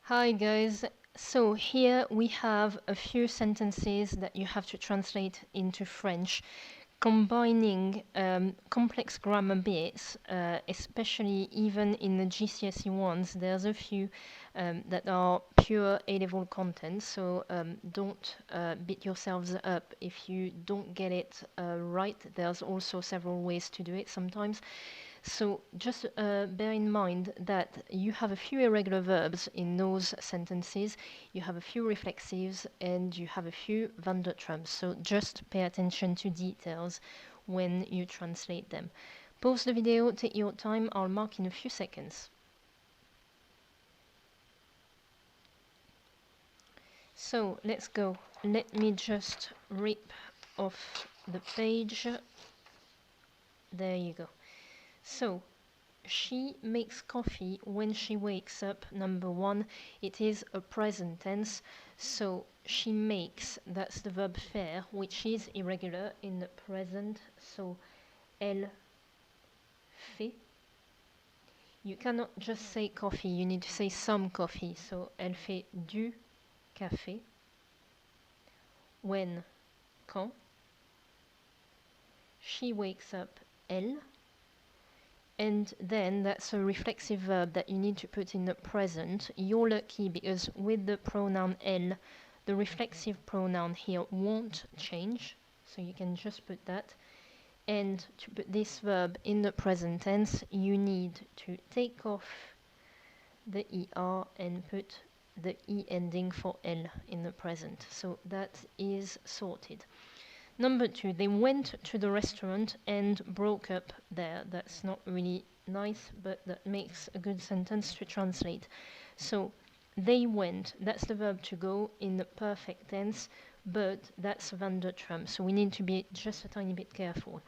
Hi guys. So here we have a few sentences that you have to translate into French, combining complex grammar bits, especially even in the GCSE ones. There's a few that are pure A-level content, so don't beat yourselves up if you don't get it right. There's also several ways to do it sometimes. So just bear in mind that you have a few irregular verbs in those sentences, you have a few reflexives, and you have a few van der Trumps. So just pay attention to details when you translate them. Pause the video, take your time, I'll mark in a few seconds. So let's go. Let me just rip off the page. There you go. So she makes coffee when she wakes up. Number one, it is a present tense. So she makes, that's the verb faire, which is irregular in the present. So elle fait. You cannot just say coffee, you need to say some coffee. So elle fait du café. When, quand. She wakes up, elle. And then that's a reflexive verb that you need to put in the present. You're lucky because with the pronoun elle, the reflexive pronoun here won't change. So you can just put that. And to put this verb in the present tense, you need to take off the er and put the e ending for elle in the present. So that is sorted. Number two, they went to the restaurant and broke up there. That's not really nice, but that makes a good sentence to translate. So, they went, that's the verb to go in the perfect tense, but that's van der Trump. So we need to be just a tiny bit careful.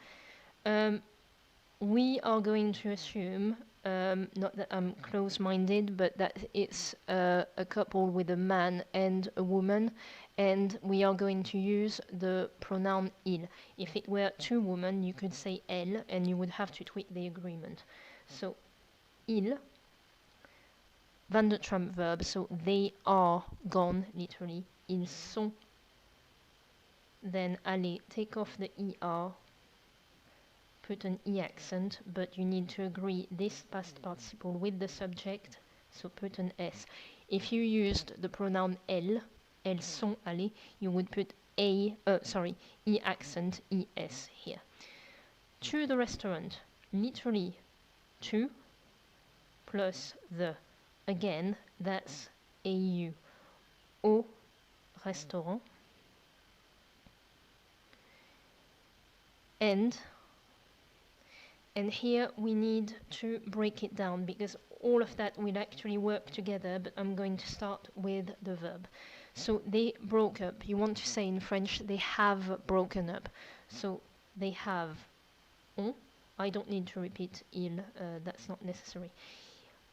We are going to assume, not that I'm close-minded, but that it's a couple with a man and a woman, and we are going to use the pronoun il. If it were two women, you could say elle, and you would have to tweak the agreement. So, il, van der Trump verb, so they are gone, literally. Ils sont. Then, aller, take off the er, put an E accent, but you need to agree this past participle with the subject, so put an S. If you used the pronoun elles, elles sont allées, you would put E accent, ES here. To the restaurant, literally to plus the. Again, that's AU. Au restaurant. And here we need to break it down because all of that will actually work together, but I'm going to start with the verb. So they broke up. You want to say in French, they have broken up. So they have. On. I don't need to repeat il, that's not necessary.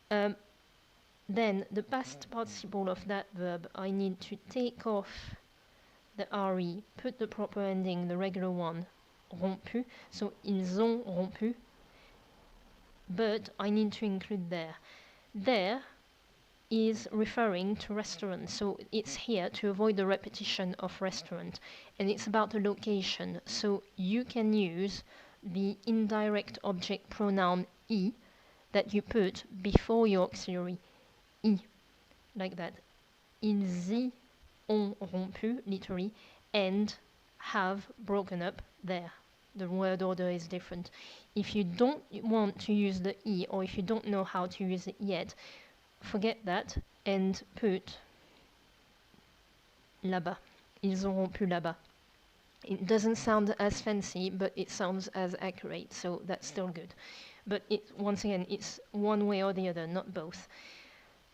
Then the past participle of that verb, I need to take off the re, put the proper ending, the regular one, rompu. So ils ont rompu. But I need to include there. There is referring to restaurant, so it's here to avoid the repetition of restaurant, and it's about a location, so you can use the indirect object pronoun I that you put before your auxiliary, I, like that. Ils y ont rompu, literally, and have broken up there. The word order is different. If you don't want to use the E or if you don't know how to use it yet, forget that and put là-bas. Ils ont rompu là-bas. It doesn't sound as fancy, but it sounds as accurate, so that's still good. But once again, it's one way or the other, not both.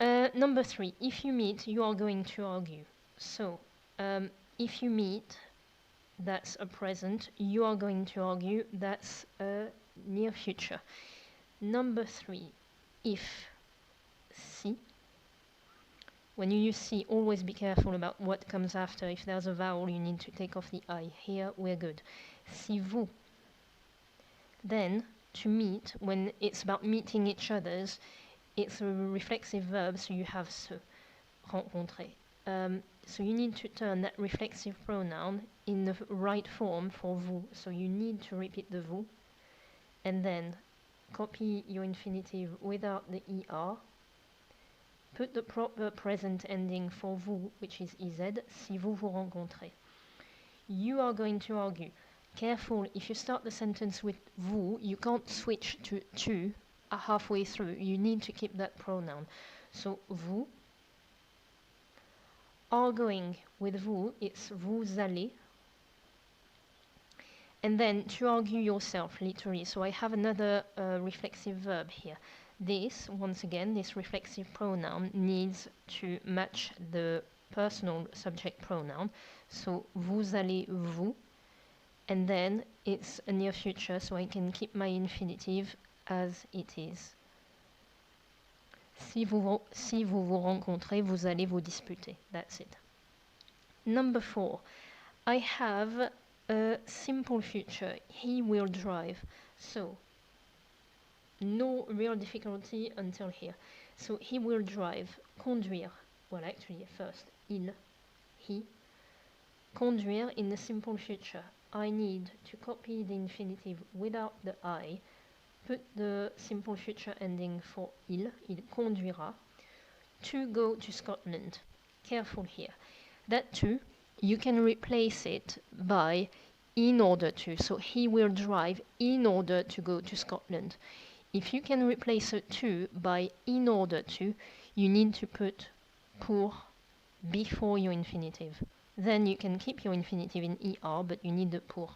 Number three, if you meet, you are going to argue. So, if you meet, that's a present. You are going to argue, that's a near future. Number three, if, si. When you use si, always be careful about what comes after. If there's a vowel, you need to take off the I. Here, we're good. Si vous. Then, to meet, when it's about meeting each other's, it's a reflexive verb, so you have se. rencontrer. So you need to turn that reflexive pronoun in the right form for vous. So you need to repeat the vous, and then copy your infinitive without the er. Put the proper present ending for vous, which is iz, si vous vous rencontrez. You are going to argue. Careful, if you start the sentence with vous, you can't switch to tu halfway through. You need to keep that pronoun. So vous are going with vous, it's vous allez. And then to argue yourself, literally. So I have another reflexive verb here. This, once again, this reflexive pronoun needs to match the personal subject pronoun. So vous allez, vous. And then it's a near future, so I can keep my infinitive as it is. Si vous vous rencontrez, vous allez vous disputer. That's it. Number 4. I have a simple future. He will drive. So, no real difficulty until here. So, he will drive. Conduire. Well, actually, first, il, he. Conduire in the simple future. I need to copy the infinitive without the I. Put the simple future ending for il conduira, to go to Scotland. Careful here. That to, you can replace it by in order to. So he will drive in order to go to Scotland. If you can replace a to by in order to, you need to put pour before your infinitive. Then you can keep your infinitive in er, but you need the pour.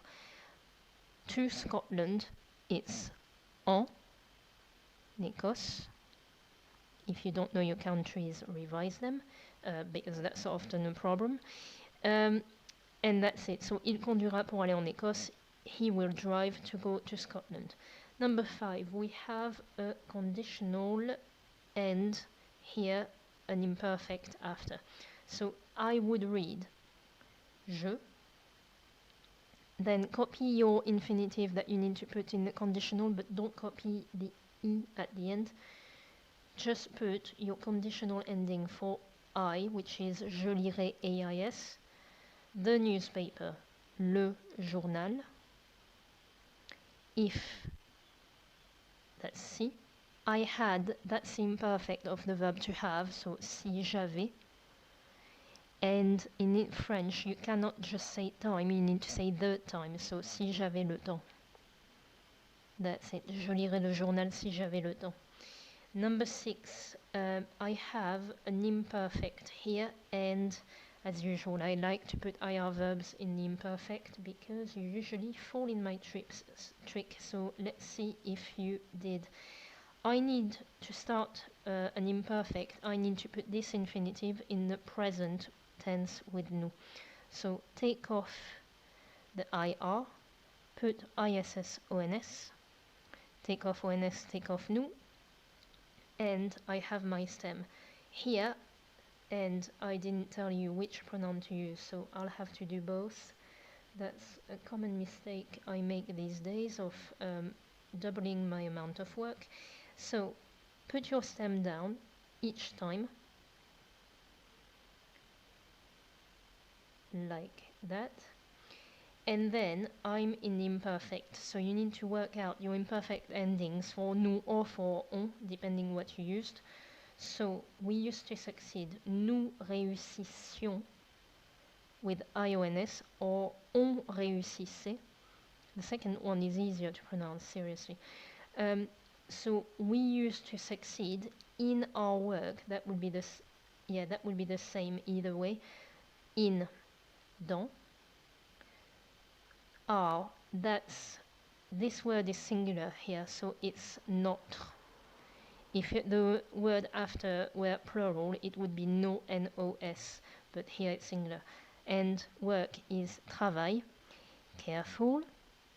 To Scotland, it's en Écosse. If you don't know your countries, revise them, because that's often a problem. And that's it. So, il conduira pour aller en Écosse. He will drive to go to Scotland. Number 5, we have a conditional and here an imperfect after. So, I would read je. Then copy your infinitive that you need to put in the conditional, but don't copy the I at the end. Just put your conditional ending for I, which is je lirai AIS, the newspaper, le journal, if, that's si, I had, that's the imperfect of the verb to have, so si j'avais. And in French, you cannot just say time, you need to say the time. So, si j'avais le temps. That's it. Je lirai le journal si j'avais le temps. Number 6, I have an imperfect here, and as usual, I like to put IR verbs in the imperfect because you usually fall in my trick. So, let's see if you did. I need to start an imperfect. I need to put this infinitive in the present tense with nous. So take off the IR, put ISS ONS, take off ONS, take off nous, and I have my stem here, and I didn't tell you which pronoun to use, so I'll have to do both. That's a common mistake I make these days of doubling my amount of work. So put your stem down each time, like that, and then I'm in the imperfect, so you need to work out your imperfect endings for nous or for on, depending what you used. So we used to succeed nous réussissions with IONS or on réussissait. The second one is easier to pronounce, seriously. So we used to succeed in our work. That would be that would be the same either way. In, dans. Our, this word is singular here, so it's notre. If the word after were plural, it would be no, N-O-S, but here it's singular. And work is travail. Careful.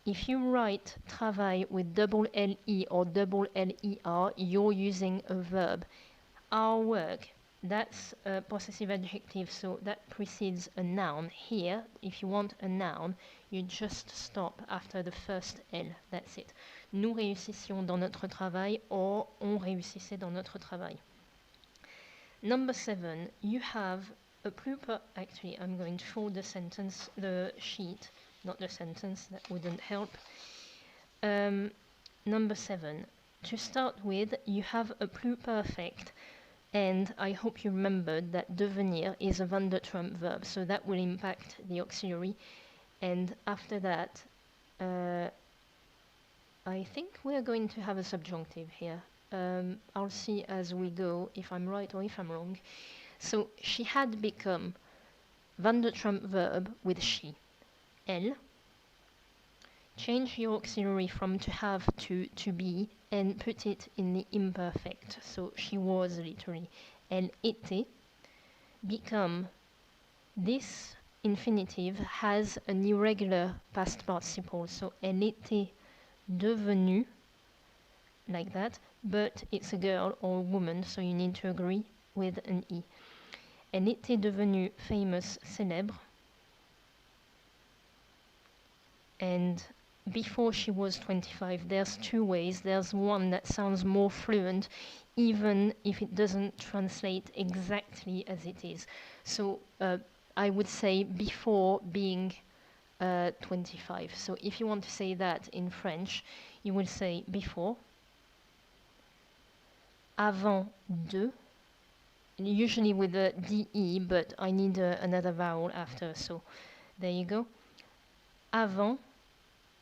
If you write travail with double L-E or double L-E-R, you're using a verb. Our work, that's a possessive adjective, so that precedes a noun. Here, if you want a noun, you just stop after the first L. That's it. Nous réussissions dans notre travail, or on réussissait dans notre travail. Number 7, you have a pluper. Actually, I'm going to fold the sentence, the sheet, not the sentence, that wouldn't help. Number 7, to start with, you have a pluperfect, and I hope you remembered that devenir is a Van der Trump verb, so that will impact the auxiliary. And after that, I think we're going to have a subjunctive here. I'll see as we go if I'm right or if I'm wrong. So she had become Van der Trump verb with she. Elle. Change your auxiliary from to have to be and put it in the imperfect. So she was literally. Elle était. Become. This infinitive has an irregular past participle. So elle était devenue, like that, but it's a girl or a woman, so you need to agree with an E. Elle était devenue famous, célèbre. And before she was 25, there's two ways. There's one that sounds more fluent, even if it doesn't translate exactly as it is. So I would say before being 25. So if you want to say that in French, you will say before, avant de, usually with a DE, but I need another vowel after, so there you go. Avant,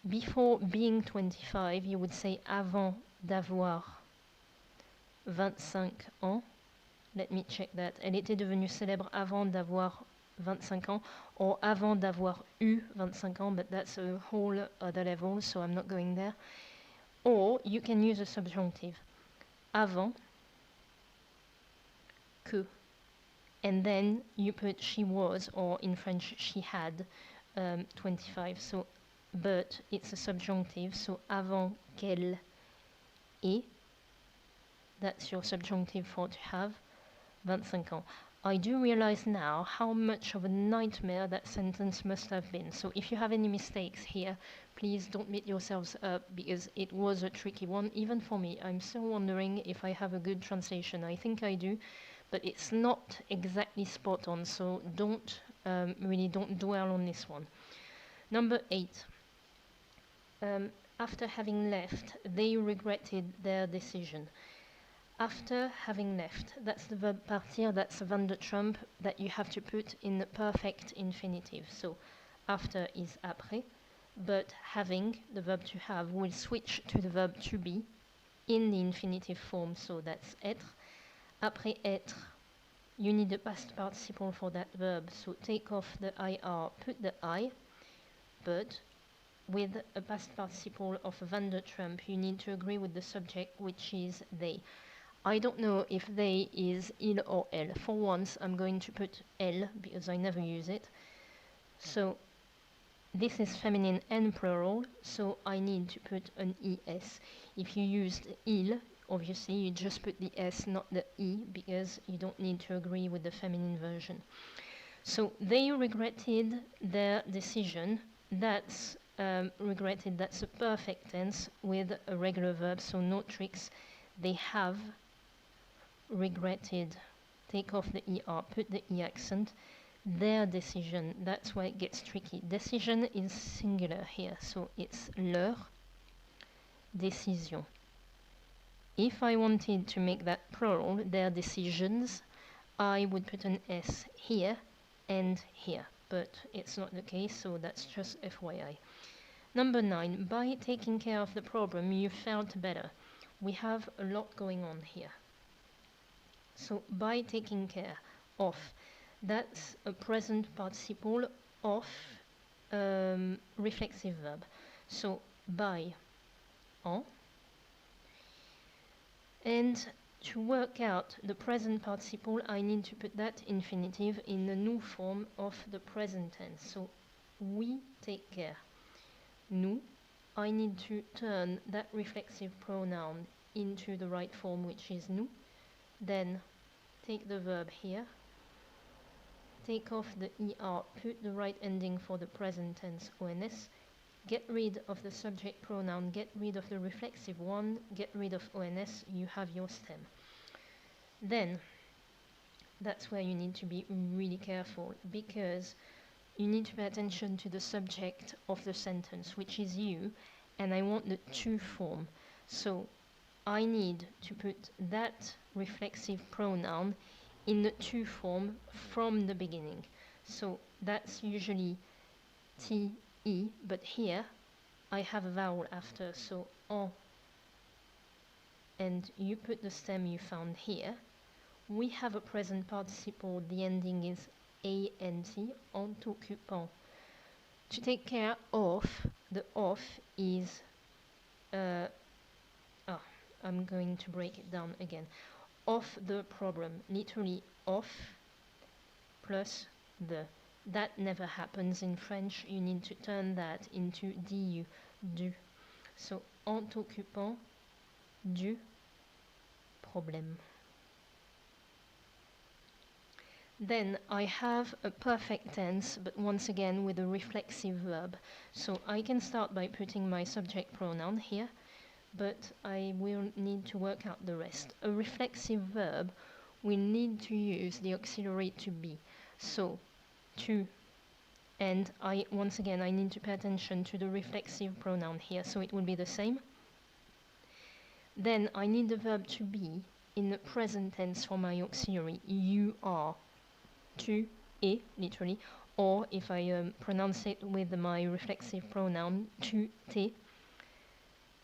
before being 25, you would say avant d'avoir 25 ans. Let me check that. Elle était devenue célèbre avant d'avoir 25 ans, or avant d'avoir eu 25 ans, but that's a whole other level, so I'm not going there. Or you can use a subjunctive. Avant que. And then you put she was, or in French she had 25. So, but it's a subjunctive, so avant qu'elle ait, that's your subjunctive for to have 25 ans. I do realize now how much of a nightmare that sentence must have been. So if you have any mistakes here, please don't beat yourselves up, because it was a tricky one, even for me. I'm still wondering if I have a good translation. I think I do, but it's not exactly spot on, so don't dwell on this one. Number 8. After having left, they regretted their decision. After having left, that's the verb partir, that's a Van der Trump that you have to put in the perfect infinitive. So after is après, but having, the verb to have, will switch to the verb to be in the infinitive form, so that's être. Après être, you need the past participle for that verb, so take off the IR, put the I, but with a past participle of Van der Trump, you need to agree with the subject, which is they. I don't know if they is il or elle. For once, I'm going to put elle because I never use it. So this is feminine and plural, so I need to put an ES. If you used il, obviously you just put the S, not the E, because you don't need to agree with the feminine version. So they regretted their decision. That's regretted, that's a perfect tense with a regular verb, so no tricks. They have regretted, take off the ER, put the E accent, their decision. That's why it gets tricky. Decision is singular here, so it's leur décision. If I wanted to make that plural, their decisions, I would put an S here and here, but it's not the case, so that's just FYI. Number 9, by taking care of the problem, you felt better. We have a lot going on here. So by taking care of, that's a present participle of reflexive verb. So by, en. And to work out the present participle, I need to put that infinitive in the nous form of the present tense. So we take care. Nous, I need to turn that reflexive pronoun into the right form, which is nous. Then take the verb here, take off the ER, put the right ending for the present tense ONS, get rid of the subject pronoun, get rid of the reflexive one, get rid of ONS, you have your stem. Then That's where you need to be really careful, because you need to pay attention to the subject of the sentence, which is you, and I want the to form. So I need to put that reflexive pronoun in the to form from the beginning. So that's usually te, but here I have a vowel after, so en, and you put the stem you found here. We have a present participle, the ending is ant, en t'occupant. To take care of, the of is, I'm going to break it down again. Of the problem, literally of plus the. That never happens in French, you need to turn that into du, du. So, en t'occupant du problème. Then I have a perfect tense, but once again with a reflexive verb. So I can start by putting my subject pronoun here, but I will need to work out the rest. A reflexive verb will need to use the auxiliary to be. So, to, and once again I need to pay attention to the reflexive pronoun here, so it will be the same. Then I need the verb to be in the present tense for my auxiliary. You are, tu es, literally, or if I pronounce it with my reflexive pronoun, tu t'es.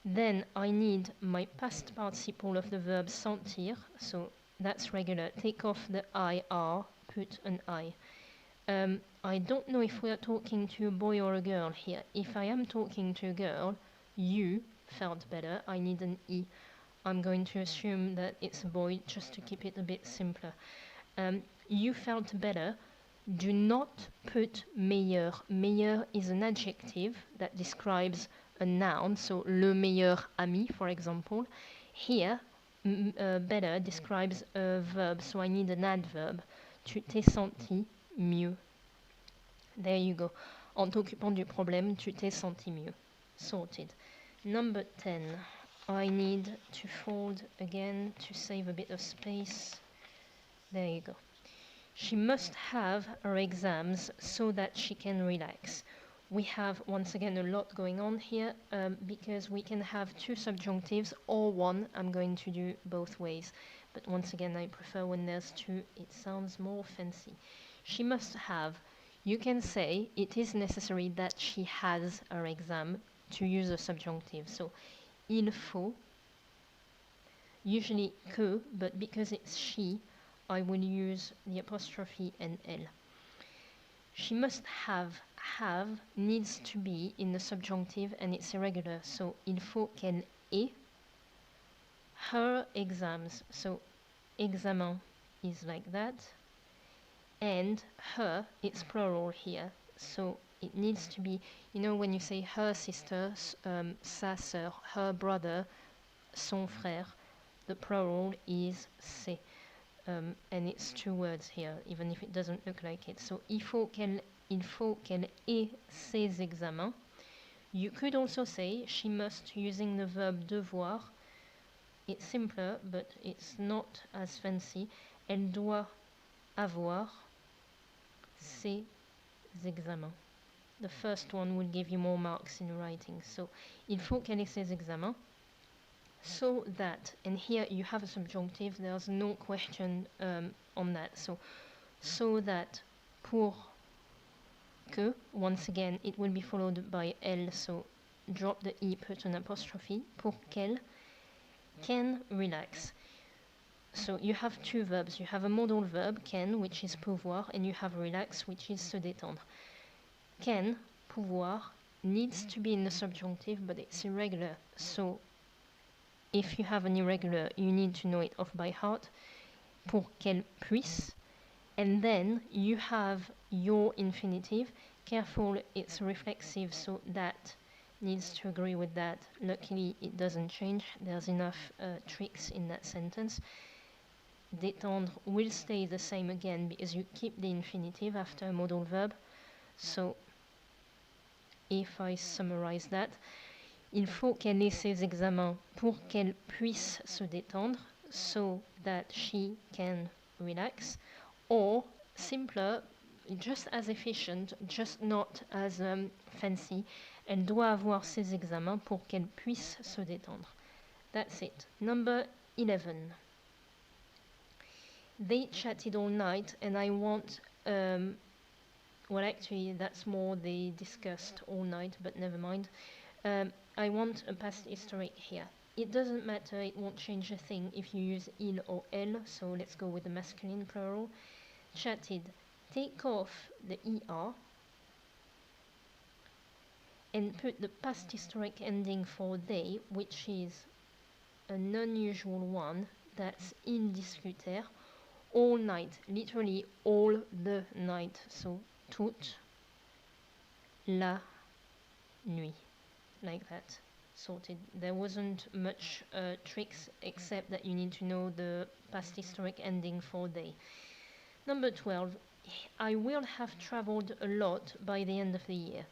Then I need my past participle of the verb sentir, so that's regular. Take off the IR, put an I. I don't know if we are talking to a boy or a girl here. If I am talking to a girl, you felt better, I need an I. I'm going to assume that it's a boy just to keep it a bit simpler. You felt better. Do not put meilleur. Meilleur is an adjective that describes a noun, so le meilleur ami, for example. Here, better describes a verb, so I need an adverb. Tu t'es senti mieux. There you go. En t'occupant du problème, tu t'es senti mieux. Sorted. Number 10. I need to fold again to save a bit of space. There you go. She must have her exams so that she can relax. We have, once again, a lot going on here because we can have two subjunctives or one. I'm going to do both ways. But once again, I prefer when there's two. It sounds more fancy. She must have. You can say it is necessary that she has her exam to use a subjunctive. So, il faut, usually que, but because it's she, I will use the apostrophe and L. She must have needs to be in the subjunctive and it's irregular. So, il faut qu'elle ait her exams. So, examen is like that. And her, it's plural here. So, it needs to be, you know, when you say her sister, sa sœur, her brother, son frère, the plural is ses. And it's two words here, even if it doesn't look like it. So, il faut qu'elle ait ses examens. You could also say she must using the verb devoir. It's simpler, but it's not as fancy. Elle doit avoir ses examens. The first one will give you more marks in writing. So, il faut qu'elle ait ses examens. So that, and here you have a subjunctive, there's no question on that. So that, pour que, once again, it will be followed by elle, so drop the I, put an apostrophe, pour qu'elle can relax. So you have two verbs. You have a modal verb, can, which is pouvoir, and you have relax, which is se détendre. Can, pouvoir, needs to be in the subjunctive, but it's irregular. So if you have an irregular, you need to know it off by heart. Pour qu'elle puisse. And then you have your infinitive. Careful, it's reflexive, so that needs to agree with that. Luckily, it doesn't change. There's enough tricks in that sentence. Détendre will stay the same again because you keep the infinitive after a modal verb. So, if I summarize that, il faut qu'elle ait ses examens pour qu'elle puisse se détendre, so that she can relax. or simpler, just as efficient, just not as fancy. Elle doit avoir ses examens pour qu'elle puisse se détendre. That's it. Number 11. They chatted all night, and I want, well, actually, that's more they discussed all night, but never mind. I want a past historic here. It doesn't matter, it won't change a thing if you use il or elle, so let's go with the masculine plural. Chatted. Take off the er and put the past historic ending for they, which is an unusual one, that's il discuter, all night, literally all the night, so toute la nuit, like that. Sorted. There wasn't much tricks except that you need to know the past historic ending for they. Number 12. I will have traveled a lot by the end of the year.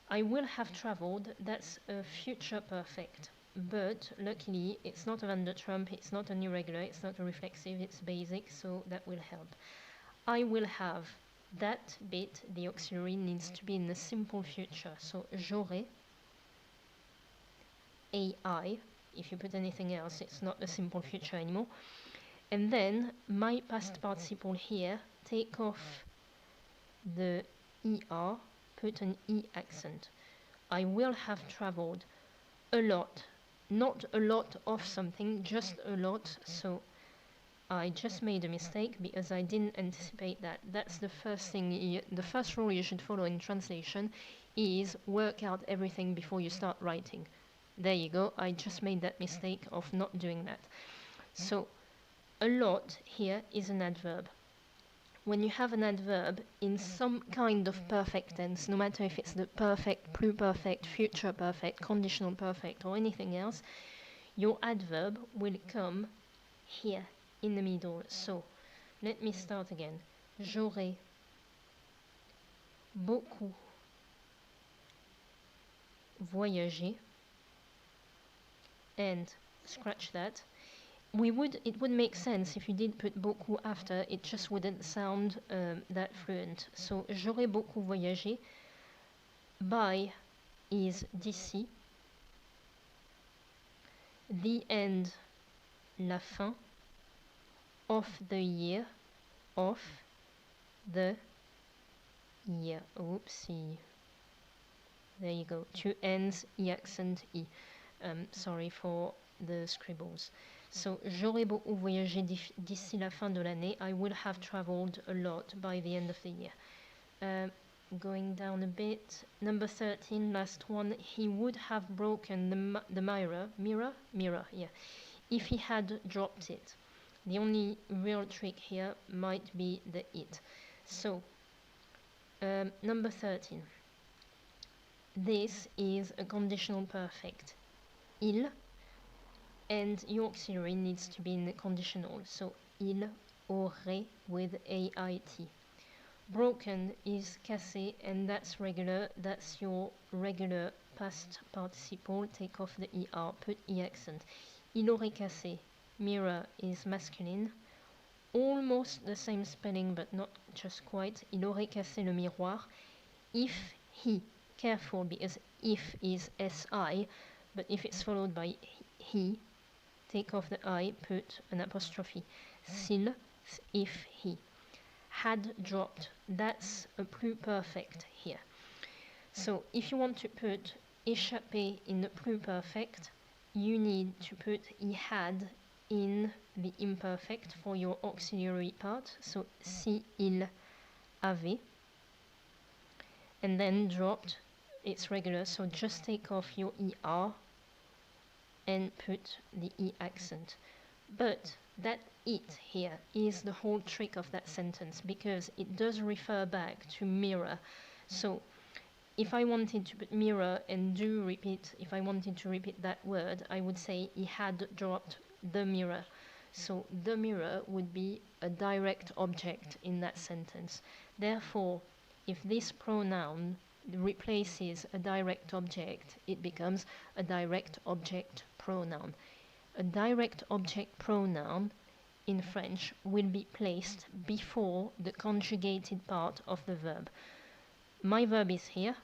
I will have traveled, that's a future perfect. But luckily, it's not a Van der Trump, it's not an irregular, it's not a reflexive, it's basic, so that will help. I will have. That bit, the auxiliary, needs to be in the simple future. So j'aurai, AI. If you put anything else, it's not a simple future anymore. And then my past participle here, take off the ER, put an E accent. I will have traveled a lot, not a lot of something, just a lot. So I just made a mistake because I didn't anticipate that. That's the first thing, the first rule you should follow in translation is work out everything before you start writing. There you go, I just made that mistake of not doing that. So, a lot here is an adverb. When you have an adverb in some kind of perfect tense, no matter if it's the perfect, pluperfect, future perfect, conditional perfect, or anything else, your adverb will come here in the middle. So, let me start again. J'aurais beaucoup voyagé, and scratch that. It would make sense if you did put beaucoup after, it just wouldn't sound that fluent. So, j'aurais beaucoup voyagé. By is d'ici. The end, la fin. Of the year, of the year. Oopsie. There you go. Two ends, E accent, E. Sorry for the scribbles. So, j'aurais beaucoup voyagé d'ici la fin de l'année. I will have traveled a lot by the end of the year. Going down a bit. Number 13, last one. He would have broken the mirror, yeah, if he had dropped it. The only real trick here might be the it. So, number 13. This is a conditional perfect. Il, and your auxiliary needs to be in the conditional. So, il aurait with AIT. Broken is cassé, and that's regular. That's your regular past participle. Take off the ER, put E accent. Il aurait cassé. Mirror is masculine. Almost the same spelling, but not just quite. Il aurait cassé le miroir. If he, careful because if is SI, but if it's followed by he, take off the I, put an apostrophe. S'il, if he. Had dropped, that's a pluperfect here. So if you want to put échappé in the pluperfect, you need to put he had in the imperfect for your auxiliary part. So si il avait, and then dropped, it's regular, so just take off your ER and put the E accent. But that it here is the whole trick of that sentence, because it does refer back to mirror. So if I wanted to put mirror and if I wanted to repeat that word, I would say he had dropped the mirror. So the mirror would be a direct object in that sentence. Therefore, if this pronoun replaces a direct object, it becomes a direct object pronoun. A direct object pronoun in French will be placed before the conjugated part of the verb. My verb is here.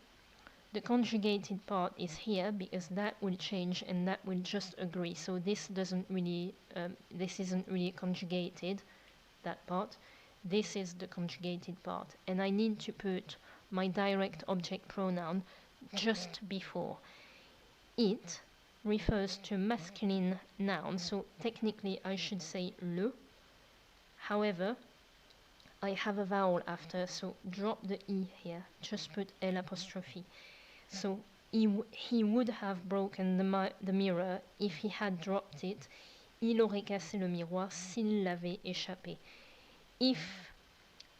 The conjugated part is here because that will change and that will just agree. So this doesn't really, this isn't really conjugated, that part. This is the conjugated part. And I need to put my direct object pronoun just before. It refers to masculine noun, so technically I should say le. However, I have a vowel after, so drop the E here, just put L apostrophe. So he would have broken the mirror if he had dropped it. Il aurait cassé le miroir s'il l'avait échappé. If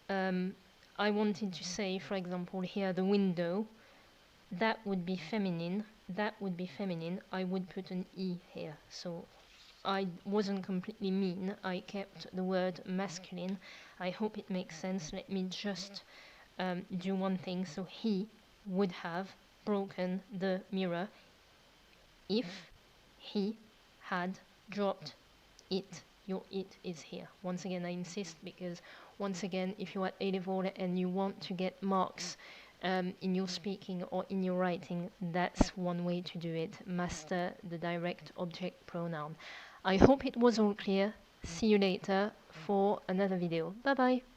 I wanted to say, for example, here the window, that would be feminine. That would be feminine. I would put an E here. So I wasn't completely mean. I kept the word masculine. I hope it makes sense. Let me just do one thing. So he would have broken the mirror if he had dropped it. Your it is here. Once again, I insist because once again, if you're at A level and you want to get marks in your speaking or in your writing, that's one way to do it. Master the direct object pronoun. I hope it was all clear. See you later for another video. Bye bye.